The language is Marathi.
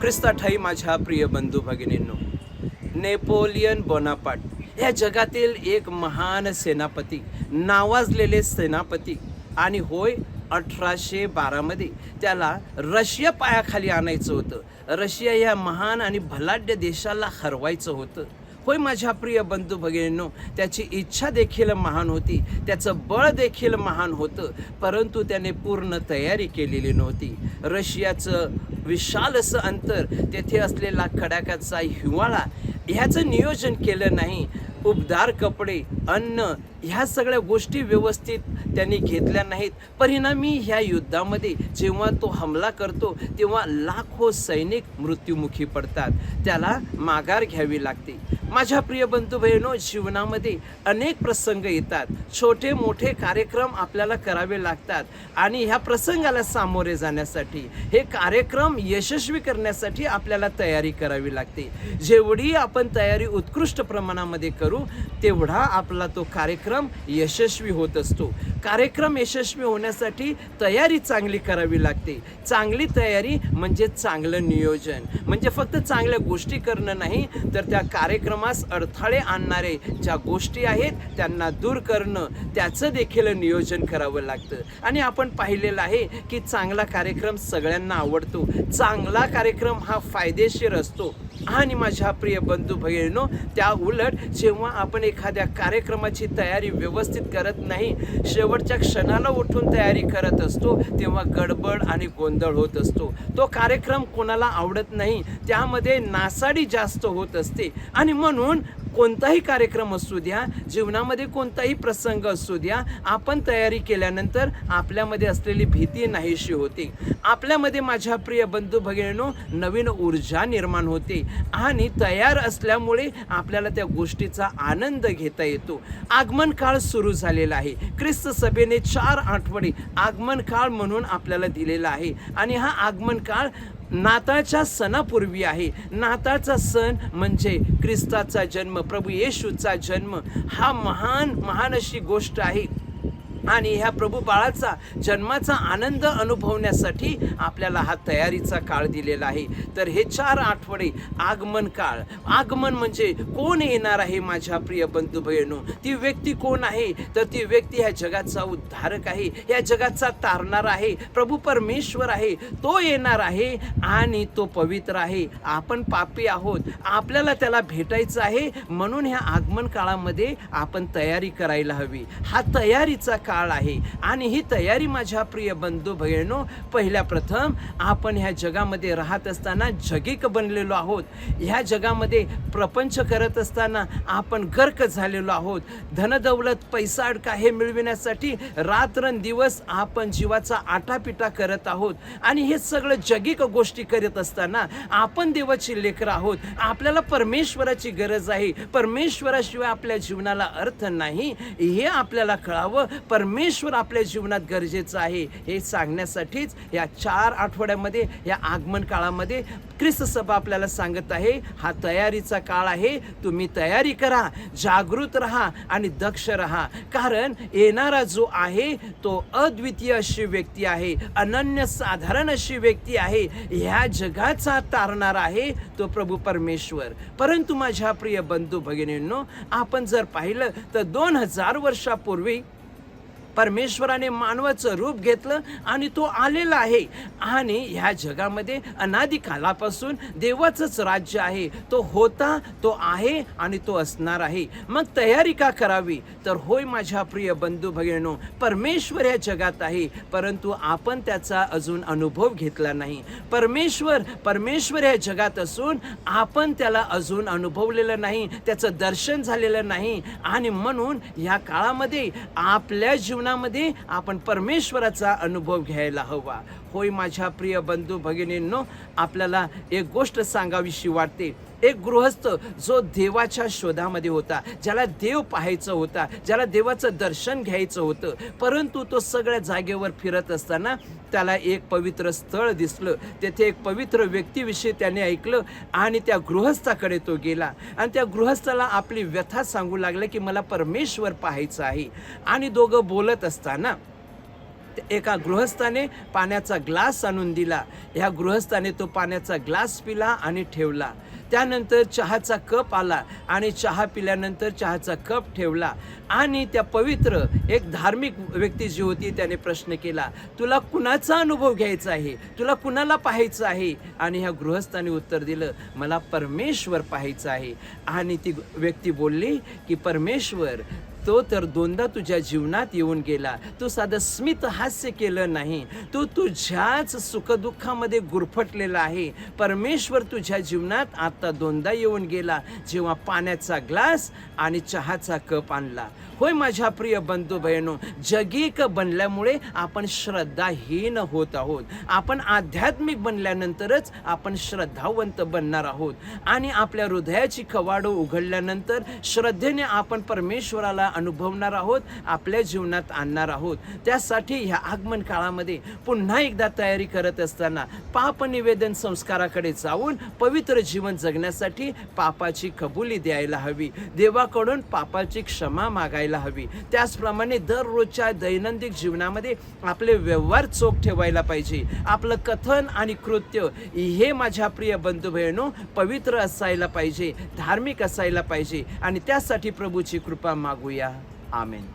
ख्रिस्ताठाई माझ्या प्रिय बंधू भगिनींनो, नेपोलियन बोनापार्ट या जगातील एक महान सेनापती, नावाजलेले सेनापती, आणि होय 1812 मध्ये त्याला रशिया पायाखाली आणायचं होतं. रशिया या महान आणि भलाढ्य देशाला हरवायचं होतं. होय माझ्या प्रिय बंधू भगिनींनो, त्याची इच्छा देखील महान होती, त्याचं बळ देखील महान होतं, परंतु त्याने पूर्ण तयारी केलेली नव्हती. रशियाचं विशाल असं अंतर, तेथे असलेला कडाक्याचा हिवाळा, ह्याचं नियोजन केलं नाही. उबदार कपडे, अन्न, ह्या सगळ्या गोष्टी व्यवस्थित त्यांनी घेतल्या नाहीत. परिणामी ह्या युद्धामध्ये जेव्हा तो हमला करतो तेव्हा लाखो सैनिक मृत्युमुखी पडतात, त्याला माघार घ्यावी लागते. माझ्या प्रिय बंधू बहिणो, जीवनामध्ये अनेक प्रसंग येतात, छोटे मोठे कार्यक्रम आपल्याला करावे लागतात, आणि ह्या प्रसंगाला सामोरे जाण्यासाठी, हे कार्यक्रम यशस्वी करण्यासाठी आपल्याला तयारी करावी लागते. जेवढी आपण तयारी उत्कृष्ट प्रमाणामध्ये करू तेवढा आपला तो कार्यक्रम यशस्वी होत असतो. कार्यक्रम यशस्वी होण्यासाठी तयारी चांगली करावी लागते. चांगली तयारी म्हणजे चांगलं नियोजन, म्हणजे फक्त चांगल्या गोष्टी करणं नाही, तर त्या कार्यक्रमास अडथळे आणणारे ज्या गोष्टी आहेत त्यांना दूर करणं, त्याचं देखील नियोजन करावं लागतं. आणि आपण पाहिलेलं आहे की चांगला कार्यक्रम सगळ्यांना आवडतो, चांगला कार्यक्रम हा फायदेशीर असतो. आणि माझ्या प्रिय बंधू भगिनींनो, त्या उलट जेव्हा आपण एखाद्या कार्यक्रमाची तयारी व्यवस्थित करत नाही, शेवटच्या क्षणाला उठून तयारी करत असतो, तेव्हा गडबड आणि गोंधळ होत असतो. तो कार्यक्रम कोणाला आवडत नाही, त्यामध्ये नासाडी जास्त होत असते. आणि म्हणून कोणताही कार्यक्रम असू द्या, जीवनामध्ये कोणताही प्रसंग असू द्या, आपण तयारी केल्यानंतर आपल्यामध्ये असलेली भीती नाहीशी होते. आपल्यामध्ये माझ्या प्रिय बंधू भगिनींनो नवीन ऊर्जा निर्माण होते, आणि तयार असल्यामुळे आपल्याला त्या गोष्टीचा आनंद घेता येतो. आगमन काळ सुरू झालेला आहे. ख्रिस्त सभेने 4 आठवडे आगमन काळ म्हणून आपल्याला दिलेला आहे, आणि हा आगमन काळ नाताळच्या सणापूर्वी आहे. नाताळचा सण म्हणजे ख्रिस्ताचा जन्म, प्रभू येशूचा जन्म, हा महान अशी गोष्ट आहे. आणि ह्या प्रभू बाळाचा जन्माचा आनंद अनुभवण्यासाठी आपल्याला हा तयारीचा काळ दिलेला आहे. तर हे 4 आठवडे आगमन काळ, आगमन म्हणजे कोण येणार आहे माझ्या प्रिय बंधू बहिणो, ती व्यक्ती कोण आहे, तर ती व्यक्ती ह्या जगाचा उद्धारक आहे, या जगाचा तारणारा आहे, प्रभू परमेश्वर आहे. तो येणार आहे आणि तो पवित्र आहे. आपण पापी आहोत, आपल्याला त्याला भेटायचं आहे, म्हणून ह्या आगमन काळामध्ये आपण तयारी करायला हवी. हा तयारीचा काळ आहे. आणि ही तयारी माझ्या प्रिय बंधू भगिनींनो, पहिल्या प्रथम आपण ह्या जगामध्ये राहत असताना जगिक बनलेलो आहोत. ह्या जगामध्ये प्रपंच करत असताना आपण गर्क झालेलो आहोत. धनदौलत, पैसा अडका हे मिळविण्यासाठी रात्रंदिवस आपण जीवाचा आटापिटा करत आहोत. आणि हे सगळं जगिक गोष्टी करत असताना आपण देवाची लेकरं आहोत. आपल्याला परमेश्वराची गरज आहे. परमेश्वराशिवाय आपल्या जीवनाला अर्थ नाही, हे आपल्याला कळावं. परमेश्वर आपल्या जीवनात गरजेचं आहे हे सांगण्यासाठीच या 4 आठवड्यामध्ये, या आगमन काळामध्ये ख्रिस्त सभा आपल्याला सांगत आहे, हा तयारीचा काळ आहे. तुम्ही तयारी करा, जागृत राहा आणि दक्ष राहा. कारण येणारा जो आहे तो अद्वितीय अशी व्यक्ती आहे, अनन्य साधारण अशी व्यक्ती आहे. ह्या जगाचा तारणारा आहे तो प्रभू परमेश्वर. परंतु माझ्या प्रिय बंधू भगिनींनो, आपण जर पाहिलं तर 2000 वर्षापूर्वी परमेश्वराने मानवाचं रूप घेतलं आणि तो आलेला आहे. आणि ह्या जगामध्ये अनादी कालापासून देवाचंच राज्य आहे. तो होता, तो आहे आणि तो असणार आहे. मग तयारी का करावी, तर होय माझ्या प्रिय बंधू भगिनींनो, परमेश्वर या जगात आहे, परंतु आपण त्याचा अजून अनुभव घेतला नाही. परमेश्वर या जगात असून आपण त्याला अजून अनुभवलेलं नाही, त्याचं दर्शन झालेलं नाही. आणि म्हणून ह्या काळामध्ये आपल्या जीवनामध्ये आपण परमेश्वराचा अनुभव घ्यायला हवा. होय माझ्या प्रिय बंधू भगिनींनो, आपल्याला एक गोष्ट सांगावीशी वाटते. एक गृहस्थ जो देवाच्या शोधामध्ये होता, ज्याला देव पाहायचं होता, ज्याला देवाचं दर्शन घ्यायचं होतं, परंतु तो सगळ्या जागेवर फिरत असताना त्याला एक पवित्र स्थळ दिसलं. तेथे एक पवित्र व्यक्तीविषयी त्याने ऐकलं आणि त्या गृहस्थाकडे तो गेला आणि त्या गृहस्थाला आपली व्यथा सांगू लागला की मला परमेश्वर पाहायचं आहे. आणि दोघं बोलत असताना एका गृहस्थाने पाण्याचा ग्लास आणून दिला. ह्या गृहस्थाने तो पाण्याचा ग्लास पिला आणि ठेवला. त्यानंतर चहाचा कप आला आणि चहा पिल्यानंतर चहाचा कप ठेवला. आणि त्या पवित्र एक धार्मिक व्यक्ती जी होती त्याने प्रश्न केला, तुला कुणाचा अनुभव घ्यायचा आहे, तुला कुणाला पाहायचं आहे? आणि ह्या गृहस्थाने उत्तर दिलं, मला परमेश्वर पाहायचं आहे. आणि ती व्यक्ती बोलली की परमेश्वर तो तर दोनदा तुझ्या जीवनात येऊन गेला, तू साधं स्मित हास्य केलं नाही, तू तुझ्याच सुखदुःखामध्ये गुरफटलेला आहे. परमेश्वर तुझ्या जीवनात आता दोनदा येऊन गेला, जेव्हा पाण्याचा ग्लास आणि चहाचा कप आणला. होय माझ्या प्रिय बंधू बहिणो, जगिक बनल्यामुळे आपण श्रद्धाहीन होत आहोत. आपण आध्यात्मिक बनल्यानंतरच आपण श्रद्धावंत बनणार आहोत. आणि आपल्या हृदयाची कवाडं उघडल्यानंतर श्रद्धेने आपण परमेश्वराला अनुभवणार आहोत, आपल्या जीवनात आणणार आहोत. त्यासाठी ह्या आगमन काळामध्ये पुन्हा एकदा तयारी करत असताना पाप निवेदन संस्काराकडे जाऊन पवित्र जीवन जगण्यासाठी पापाची कबुली द्यायला हवी, देवाकडून पापाची क्षमा मागायला हवी. त्याचप्रमाणे दररोजच्या दैनंदिन जीवनामध्ये आपले व्यवहार चोख ठेवायला पाहिजे. आपलं कथन आणि कृत्य हे माझ्या प्रिय बंधू बहिणो पवित्र असायला पाहिजे, धार्मिक असायला पाहिजे. आणि त्यासाठी प्रभूची कृपा मागूया. आमेन.